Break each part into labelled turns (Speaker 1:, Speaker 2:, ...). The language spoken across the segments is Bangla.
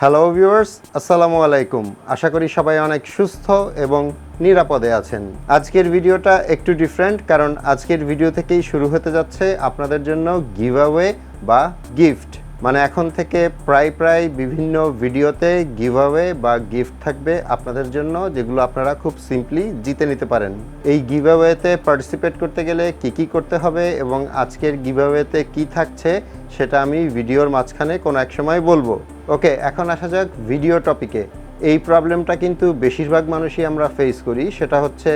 Speaker 1: হ্যালো ভিউয়ার্স, আসসালামু আলাইকুম। আশা করি সবাই অনেক সুস্থ এবং নিরাপদে আছেন। আজকের ভিডিওটা একটু ডিফারেন্ট, কারণ আজকের ভিডিও থেকেই শুরু হতে যাচ্ছে আপনাদের জন্য গিভঅ্যাওয়ে বা গিফট। মানে এখন থেকে প্রায় বিভিন্ন ভিডিওতে গিভঅ্যাওয়ে বা গিফট থাকবে আপনাদের জন্য, যেগুলো আপনারা খুব সিম্পলি জিতে নিতে পারেন। এই গিভঅ্যাওয়েতে পার্টিসিপেট করতে গেলে কি করতে হবে এবং আজকের গিভঅ্যাওয়েতে কি থাকছে সেটা আমি ভিডিওর মাঝখানে কোনো এক সময় বলবো। ওকে, এখন আসা যাক ভিডিও টপিকে। এই প্রবলেমটা কিন্তু বেশিরভাগ মানুষই আমরা ফেস করি। সেটা হচ্ছে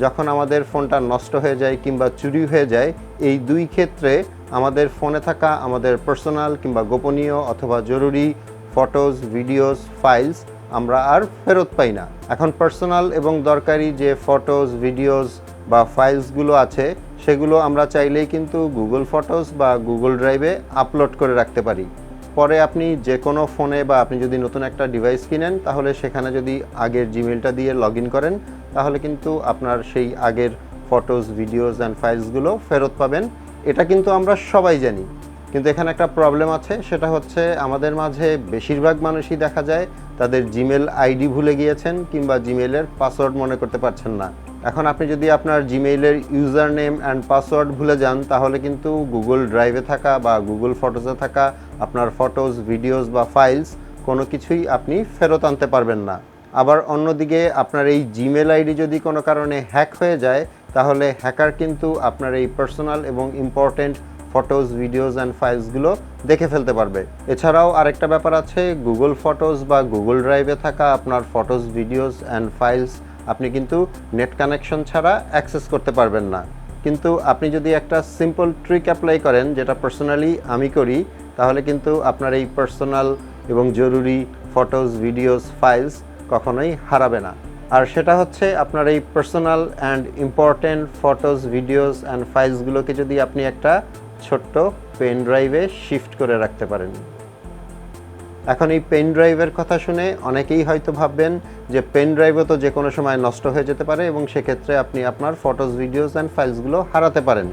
Speaker 1: যখন আমাদের ফোনটা নষ্ট হয়ে যায় কিংবা চুরি হয়ে যায়, এই দুই ক্ষেত্রে আমাদের ফোনে থাকা আমাদের পার্সোনাল কিংবা গোপনীয় অথবা জরুরি ফটোজ, ভিডিওস, ফাইলস আমরা আর ফেরত পাই না। এখন পার্সোনাল এবং দরকারি যে ফটোজ, ভিডিওস বা ফাইলসগুলো আছে সেগুলো আমরা চাইলেই কিন্তু গুগল ফটোস বা গুগল ড্রাইভে আপলোড করে রাখতে পারি। পরে আপনি যে কোনো ফোনে বা আপনি যদি নতুন একটা ডিভাইস কিনেন, তাহলে সেখানে যদি আগের জিমেলটা দিয়ে লগ ইন করেন, তাহলে কিন্তু আপনার সেই আগের ফটোজ, ভিডিওস অ্যান্ড ফাইলসগুলো ফেরত পাবেন। এটা কিন্তু আমরা সবাই জানি, কিন্তু এখানে একটা প্রবলেম আছে। সেটা হচ্ছে আমাদের মাঝে বেশিরভাগ মানুষই দেখা যায় তাদের জিমেল আইডি ভুলে গিয়েছেন কিংবা জিমেলের পাসওয়ার্ড মনে করতে পারছেন না। এখন আপনি যদি আপনার জিমেইলের ইউজার নেম অ্যান্ড পাসওয়ার্ড ভুলে যান, তাহলে কিন্তু গুগল ড্রাইভে থাকা বা গুগল ফটোসে থাকা আপনার ফটোজ, ভিডিওস বা ফাইলস কোনো কিছুই আপনি ফেরত আনতে পারবেন না। আবার অন্যদিকে আপনার এই জিমেল আইডি যদি কোনো কারণে হ্যাক হয়ে যায়, তাহলে হ্যাকার কিন্তু আপনার এই পার্সোনাল এবং ইম্পর্টেন্ট ফটোজ, ভিডিওস অ্যান্ড ফাইলসগুলো দেখে ফেলতে পারবে। এছাড়াও আরেকটা ব্যাপার আছে, গুগল ফটোস বা গুগল ড্রাইভে থাকা আপনার ফটোজ, ভিডিওস অ্যান্ড ফাইলস আপনি কিন্তু নেট কানেকশন ছাড়া অ্যাক্সেস করতে পারবেন না। কিন্তু আপনি যদি একটা সিম্পল ট্রিক অ্যাপ্লাই করেন, যেটা পার্সোনালি আমি করি, তাহলে কিন্তু আপনার এই পার্সোনাল এবং জরুরি ফটোজ, ভিডিওস, ফাইলস কখনোই হারাবে না। আর সেটা হচ্ছে আপনার এই personal and important photos, videos and ফাইলসগুলোকে যদি আপনি একটা ছোট্ট পেন ড্রাইভে শিফট করে রাখতে পারেন। এখন এই পেন ড্রাইভের কথা শুনে অনেকেই হয়তো ভাববেন যে পেন ড্রাইভও তো যে কোনো সময় নষ্ট হয়ে যেতে পারে এবং সেক্ষেত্রে আপনি আপনার ফটোজ, ভিডিওস অ্যান্ড ফাইলসগুলো হারাতে পারেন।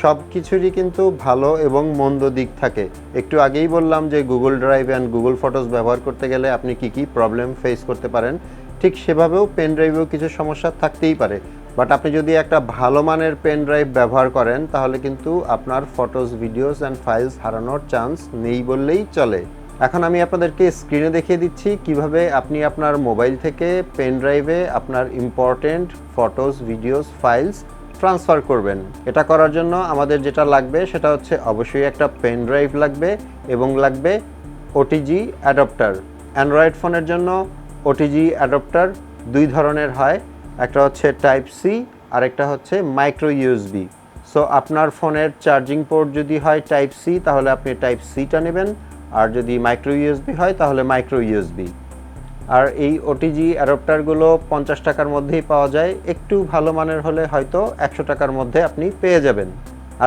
Speaker 1: সব কিছুরই কিন্তু ভালো এবং মন্দ দিক থাকে। একটু আগেই বললাম যে Google drive and Google photos ব্যবহার করতে গেলে আপনি কি প্রবলেম ফেস করতে পারেন, ঠিক সেভাবেও পেন ড্রাইভেও কিছু সমস্যা থাকতেই পারে। বাট আপনি যদি একটা ভালো মানের পেন ড্রাইভ ব্যবহার করেন, তাহলে কিন্তু আপনার ফটোজ, ভিডিওস অ্যান্ড ফাইলস হারানোর চান্স নেই বললেই চলে। এখন আমি আপনাদেরকে স্ক্রিনে দেখিয়ে দিচ্ছি কিভাবে আপনি আপনার মোবাইল থেকে পেন ড্রাইভে আপনার important photos, videos, files transfer করবেন। এটা করার জন্য আমাদের যেটা লাগবে সেটা হচ্ছে অবশ্যই একটা পেন ড্রাইভ লাগবে এবং লাগবে ওটিজি অ্যাডাপ্টার। অ্যান্ড্রয়েড ফোনের জন্য ওটিজি অ্যাডাপ্টার দুই ধরনের হয়, একটা হচ্ছে টাইপ সি আর একটা হচ্ছে মাইক্রো ইউএসবি। সো আপনার ফোনের চার্জিং পোর্ট যদি হয় টাইপ সি, তাহলে আপনি টাইপ সিটা নেবেন, আর যদি মাইক্রো ইউএসবি হয় তাহলে মাইক্রো ইউএসবি। আর এই ওটিজি অ্যাডাপ্টারগুলো 50 টাকার মধ্যেই পাওয়া যায়, একটু ভালো মানের হলে হয়তো 100 টাকার মধ্যে আপনি পেয়ে যাবেন।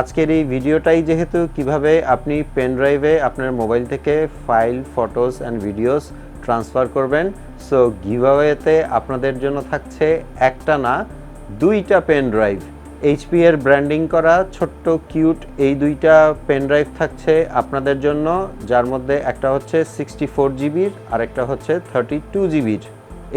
Speaker 1: আজকের এই ভিডিওটাই যেহেতু কিভাবে আপনি পেন ড্রাইভে আপনার মোবাইল থেকে file, photos and videos transfer করবেন, সো গিভঅ্যাওয়েতে আপনাদের জন্য থাকছে একটা না, দুইটা পেন ড্রাইভ। এইচপি এর ব্র্যান্ডিং করা ছোট্ট কিউট এই দুইটা পেন ড্রাইভ থাকছে আপনাদের জন্য, যার মধ্যে একটা হচ্ছে 64 জিবির আর একটা হচ্ছে 32 জিবির।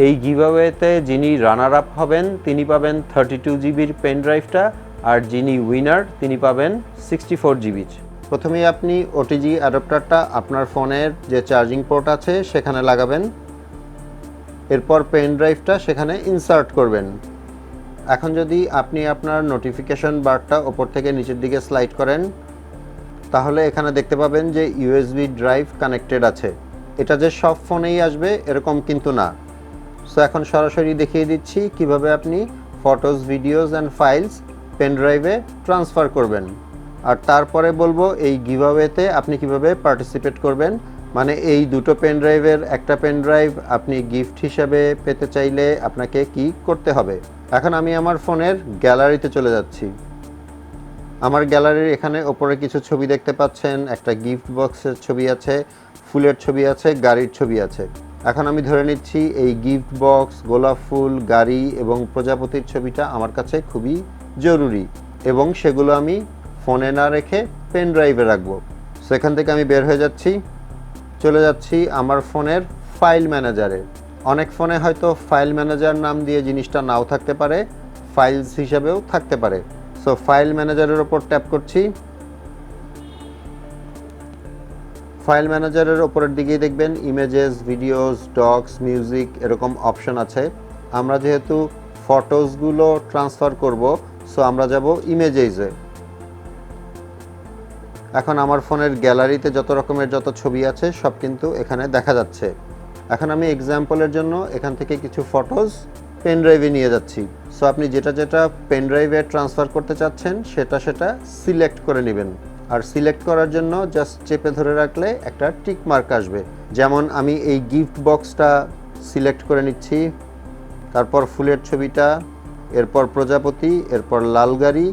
Speaker 1: এই গিভঅ্যাওয়েতে যিনি রানার আপ হবেন তিনি পাবেন 32 জিবির পেন ড্রাইভটা, আর যিনি উইনার তিনি পাবেন 64 জিবির। প্রথমেই আপনি ওটিজি অ্যাডাপ্টারটা আপনার ফোনের যে চার্জিং পোর্ট আছে সেখানে লাগাবেন, এরপর পেন ড্রাইভটা সেখানে ইনসার্ট করবেন। এখন যদি আপনি আপনার নোটিফিকেশন বারটা ওপর থেকে নিচের দিকে স্লাইড করেন, তাহলে এখানে দেখতে পাবেন যে ইউএসবি ড্রাইভ কানেক্টেড আছে। এটা যে সব ফোনেই আসবে এরকম কিন্তু না। সো এখন সরাসরি দেখিয়ে দিচ্ছি কিভাবে আপনি photos, videos and files pen ড্রাইভে ট্রান্সফার করবেন, আর তারপরে বলবো এই গিভঅ্যাওয়েতে আপনি কিভাবে পার্টিসিপেট করবেন। মানে এই দুটো পেন ড্রাইভের একটা পেন ড্রাইভ আপনি গিফট হিসাবে পেতে চাইলে আপনাকে কি করতে হবে। এখন আমি আমার ফোনের গ্যালারিতে চলে যাচ্ছি। আমার গ্যালারির এখানে ওপরে কিছু ছবি দেখতে পাচ্ছেন, একটা গিফট বক্সের ছবি আছে, ফুলের ছবি আছে, গাড়ির ছবি আছে। এখন আমি ধরে নিচ্ছি এই গিফট বক্স, গোলাপ ফুল, গাড়ি এবং প্রজাপতির ছবিটা আমার কাছে খুবই জরুরি এবং সেগুলো আমি ফোনে না রেখে পেন ড্রাইভে রাখবো। সেখান থেকে আমি বের হয়ে যাচ্ছি, চলে যাচ্ছি আমার ফোনের ফাইল ম্যানেজারে। অনেক ফোনে হয়তো ফাইল ম্যানেজার নাম দিয়ে জিনিসটা নাও থাকতে পারে, ফাইলস হিসাবেও থাকতে পারে। সো ফাইল ম্যানেজারের ওপর ট্যাপ করছি। ফাইল ম্যানেজারের ওপরের দিকেই দেখবেন ইমেজেস, ভিডিওস, ডক্স, মিউজিক এরকম অপশন আছে। আমরা যেহেতু ফটোসগুলো ট্রান্সফার করব, সো আমরা যাব ইমেজেসে। এখন আমার ফোনের গ্যালারিতে যত রকমের যত ছবি আছে সব কিন্তু এখানে দেখা যাচ্ছে। এখন আমি এক্সাম্পলের জন্য এখান থেকে কিছু ফটোস পেন ড্রাইভে নিয়ে যাচ্ছি। সো আপনি যেটা যেটা পেন ড্রাইভে ট্রান্সফার করতে চাচ্ছেন সেটা সিলেক্ট করে নেবেন। আর সিলেক্ট করার জন্য জাস্ট চেপে ধরে রাখলে একটা টিক মার্ক আসবে। যেমন আমি এই গিফট বক্সটা সিলেক্ট করে নিচ্ছি, তারপর ফুলের ছবিটা, এরপর প্রজাপতি, এরপর লাল গাড়ি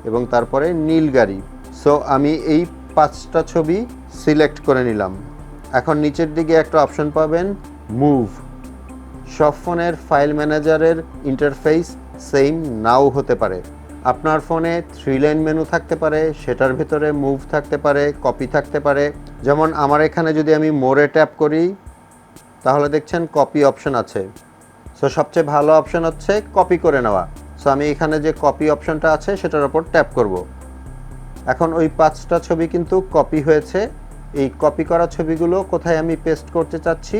Speaker 1: এবং তারপরে নীল গাড়ি। সো আমি এই 5টা ছবি সিলেক্ট করে নিলাম। এখন নিচের দিকে একটা অপশন পাবেন মুভ। সব ফোনের ফাইল ম্যানেজারের ইন্টারফেস সেম নাও হতে পারে। আপনার ফোনে 3 লাইন মেনু থাকতে পারে, সেটার ভেতরে মুভ থাকতে পারে, কপি থাকতে পারে। যেমন আমার এখানে যদি আমি মোরে ট্যাপ করি তাহলে দেখছেন কপি অপশন আছে। সো সবচেয়ে ভালো অপশন হচ্ছে কপি করে নেওয়া। সো আমি এখানে যে কপি অপশনটা আছে সেটার উপর ট্যাপ করব। এখন ওই 5টা ছবি কিন্তু কপি হয়েছে। এই কপি করা ছবিগুলো কোথায় আমি পেস্ট করতে চাচ্ছি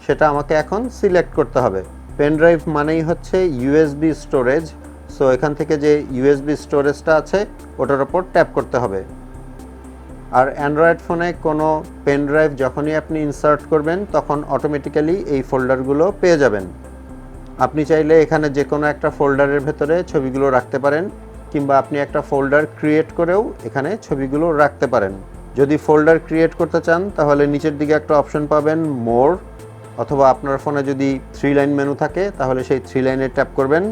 Speaker 1: সেটা আমাকে এখন সিলেক্ট করতে হবে। পেন ড্রাইভ মানেই হচ্ছে ইউএসবি স্টোরেজ। সো এখান থেকে যে ইউএসবি স্টোরেজটা আছে ওটার উপর ট্যাপ করতে হবে। আর অ্যান্ড্রয়েড ফোনে কোনো পেন ড্রাইভ যখনই আপনি ইনসার্ট করবেন তখন অটোমেটিক্যালি এই ফোল্ডারগুলো পেয়ে যাবেন। আপনি চাইলে এখানে যে কোনো একটা ফোল্ডারের ভেতরে ছবিগুলো রাখতে পারেন, কিংবা আপনি একটা ফোল্ডার ক্রিয়েট করেও এখানে ছবিগুলো রাখতে পারেন। যদি ফোল্ডার ক্রিয়েট করতে চান তাহলে নিচের দিকে একটা অপশন পাবেন মোর, অথবা আপনার ফোনে যদি 3 লাইন মেনু থাকে তাহলে সেই 3 লাইনে ট্যাপ করবেন।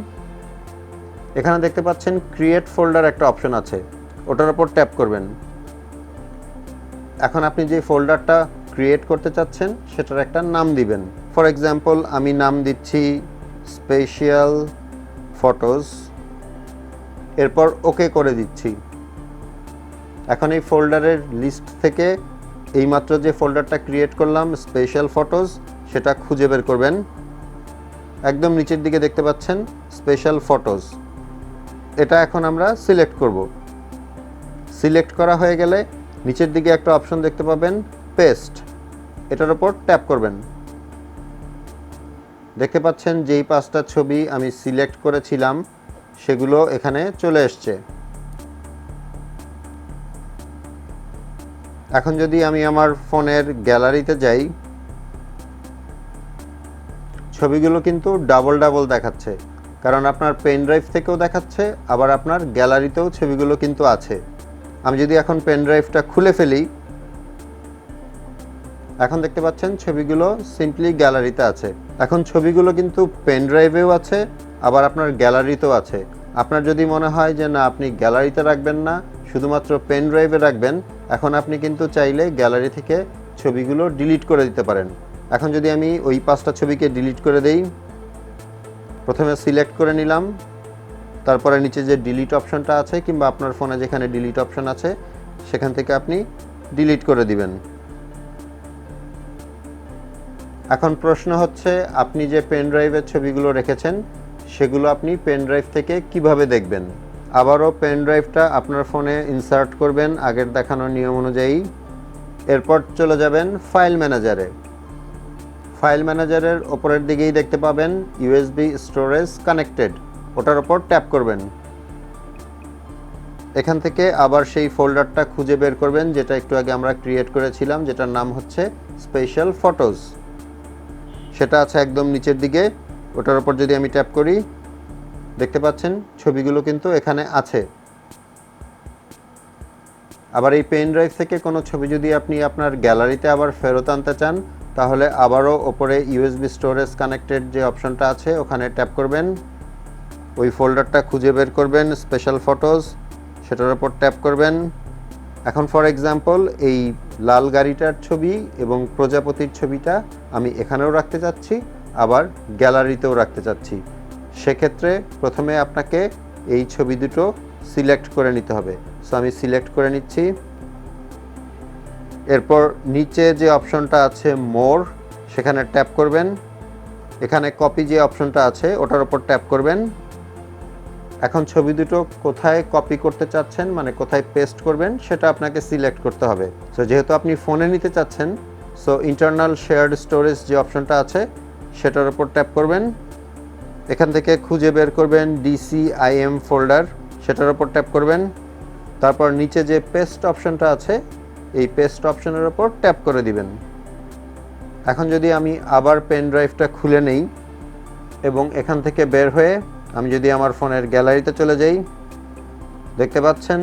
Speaker 1: এখানে দেখতে পাচ্ছেন ক্রিয়েট ফোল্ডার একটা অপশন আছে, ওটার উপর ট্যাপ করবেন। এখন আপনি যে ফোল্ডারটা ক্রিয়েট করতে চাচ্ছেন সেটার একটা নাম দিবেন। ফর এক্সাম্পল আমি নাম দিচ্ছি স্পেশাল ফটোস, এরপর ওকে করে দিচ্ছি। এখন এই ফোল্ডারের লিস্ট থেকে এইমাত্র যে ফোল্ডারটা ক্রিয়েট করলাম স্পেশাল ফটোস সেটা খুঁজে বের করবেন। একদম নিচের দিকে দেখতে পাচ্ছেন স্পেশাল ফটোস, এটা এখন আমরা সিলেক্ট করব। সিলেক্ট করা হয়ে গেলে নিচের দিকে একটা অপশন দেখতে পাবেন পেস্ট, এটার উপর ট্যাপ করবেন। দেখতে পাচ্ছেন যেই 5টা ছবি আমি সিলেক্ট করেছিলাম সেগুলো এখানে চলে এসছে। এখন যদি আমি আমার ফোনের গ্যালারিতে যাই, ছবিগুলো কিন্তু ডাবল ডাবল দেখাচ্ছে, কারণ আপনার পেন ড্রাইভ থেকেও দেখাচ্ছে, আবার আপনার গ্যালারিতেও ছবিগুলো কিন্তু আছে। আমি যদি এখন পেন ড্রাইভটা খুলে ফেলি, এখন দেখতে পাচ্ছেন ছবিগুলো সিম্পলি গ্যালারিতে আছে। এখন ছবিগুলো কিন্তু পেন ড্রাইভেও আছে, আবার আপনার গ্যালারিতেও আছে। আপনার যদি মনে হয় যে না আপনি গ্যালারিতে রাখবেন না, শুধুমাত্র পেন ড্রাইভে রাখবেন, এখন আপনি কিন্তু চাইলে গ্যালারি থেকে ছবিগুলো ডিলিট করে দিতে পারেন। এখন যদি আমি ওই 5টা ছবিকে ডিলিট করে দেই, প্রথমে সিলেক্ট করে নিলাম, তারপরে নিচে যে ডিলিট অপশনটা আছে কিংবা আপনার ফোনে যেখানে ডিলিট অপশন আছে সেখান থেকে আপনি ডিলিট করে দিবেন। এখন প্রশ্ন হচ্ছে আপনি যে পেন ড্রাইভের ছবিগুলো রেখেছেন সেগুলো আপনি পেন ড্রাইভ থেকে কিভাবে দেখবেন। আবারও পেন ড্রাইভটা আপনার ফোনে ইনসার্ট করবেন আগের দেখানো নিয়ম অনুযায়ী। এরপর চলে যাবেন ফাইল ম্যানেজারে। ফাইল ম্যানেজারের ওপরের দিকেই দেখতে পাবেন ইউএসবি স্টোরেজ কানেক্টেড, ওটার ওপর ট্যাপ করবেন। এখান থেকে আবার সেই ফোল্ডারটা খুঁজে বের করবেন যেটা একটু আগে আমরা ক্রিয়েট করেছিলাম, যেটার নাম হচ্ছে স্পেশাল ফটোস। সেটা আছে একদম নিচের দিকে, ওটার ওপর যদি আমি ট্যাপ করি দেখতে পাচ্ছেন ছবিগুলো কিন্তু এখানে আছে। আবার এই পেন ড্রাইভ থেকে কোনো ছবি যদি আপনি আপনার গ্যালারিতে আবার ফেরত আনতে চান তাহলে আবারও ওপরে ইউএসবি স্টোরেজ কানেক্টেড যে অপশনটা আছে ওখানে ট্যাপ করবেন, ওই ফোল্ডারটা খুঁজে বের করবেন স্পেশাল ফটোস, সেটার উপর ট্যাপ করবেন। এখন ফর এক্সাম্পল এই লাল গাড়িটার ছবি এবং প্রজাপতির ছবিটা আমি এখানেও রাখতে চাচ্ছি, আবার গ্যালারিতেও রাখতে চাচ্ছি। সেক্ষেত্রে প্রথমে আপনাকে এই ছবি দুটো সিলেক্ট করে নিতে হবে। সো আমি সিলেক্ট করে নিচ্ছি। এরপর নিচে যে অপশনটা আছে মোর, সেখানে ট্যাপ করবেন। এখানে কপি যে অপশনটা আছে ওটার উপর ট্যাপ করবেন। এখন ছবি দুটো কোথায় কপি করতে চাচ্ছেন, মানে কোথায় পেস্ট করবেন, সেটা আপনাকে সিলেক্ট করতে হবে। সো যেহেতু আপনি ফোনে নিতে চাচ্ছেন, সো ইন্টারনাল শেয়ার্ড স্টোরেজ যে অপশনটা আছে সেটার উপর ট্যাপ করবেন। এখান থেকে খুঁজে বের করবেন DCIM ফোল্ডার, সেটার উপর ট্যাপ করবেন। তারপর নিচে যে পেস্ট অপশনটা আছে এই পেস্ট অপশনের উপর ট্যাপ করে দিবেন। এখন যদি আমি আবার পেন ড্রাইভটা খুলে নেই এবং এখান থেকে বের হয়ে আমি যদি আমার ফোনের গ্যালারিতে চলে যাই, দেখতে পাচ্ছেন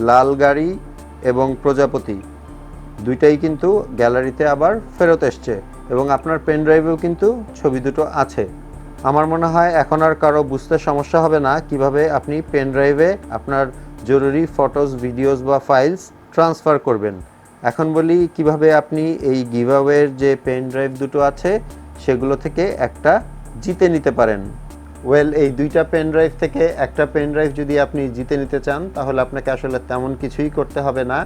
Speaker 1: লাল গাড়ি এবং প্রজাপতি দুইটাই কিন্তু গ্যালারিতে আবার ফেরত এসছে এবং আপনার পেন ড্রাইভেও কিন্তু ছবি দুটো আছে। আমার মনে হয় এখন আর কারো বুঝতে সমস্যা হবে না কিভাবে আপনি পেন ড্রাইভে আপনার জরুরি ফটোস, ভিডিওস বা ফাইলস ট্রান্সফার করবেন। এখন বলি কিভাবে আপনি এই গিভঅ্যাওয়ের যে পেন ড্রাইভ দুটো আছে সেগুলো থেকে একটা জিতে নিতে পারেন। ওয়েল, এই দুইটা পেন ড্রাইভ থেকে একটা পেন ড্রাইভ যদি আপনি জিতে নিতে চান তাহলে আপনাকে আসলে তেমন কিছুই করতে হবে না।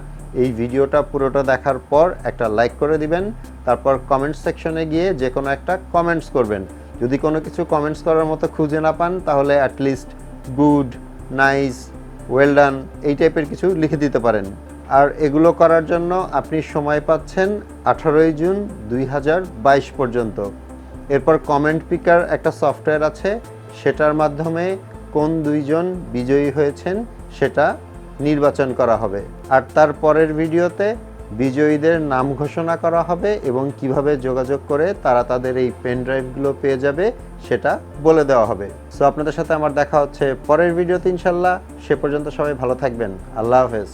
Speaker 1: এই ভিডিওটা পুরোটা দেখার পর একটা লাইক করে দিবেন, তারপর কমেন্ট সেকশনে গিয়ে যে কোনো একটা কমেন্টস করবেন। যদি কোনো কিছু কমেন্টস করার মতো খুঁজে না পান তাহলে at least good, nice, well done এই টাইপের কিছু লিখে দিতে পারেন। আর এগুলো করার জন্য আপনি সময় পাচ্ছেন 18 জুন 2022 পর্যন্ত। এরপর কমেন্ট পিকার একটা সফটওয়্যার আছে, সেটার মাধ্যমে কোন দুইজন বিজয়ী হয়েছেন সেটা নির্বাচন করা হবে। আর তার পরের ভিডিওতে বিজয়ীদের নাম ঘোষণা করা হবে এবং কিভাবে যোগাযোগ করে তারা তাদের এই পেন ড্রাইভগুলো পেয়ে যাবে সেটা বলে দেওয়া হবে। সো আপনাদের সাথে আমার দেখা হচ্ছে পরের ভিডিওতে ইনশাল্লাহ। সে পর্যন্ত সবাই ভালো থাকবেন। আল্লাহ হাফেজ।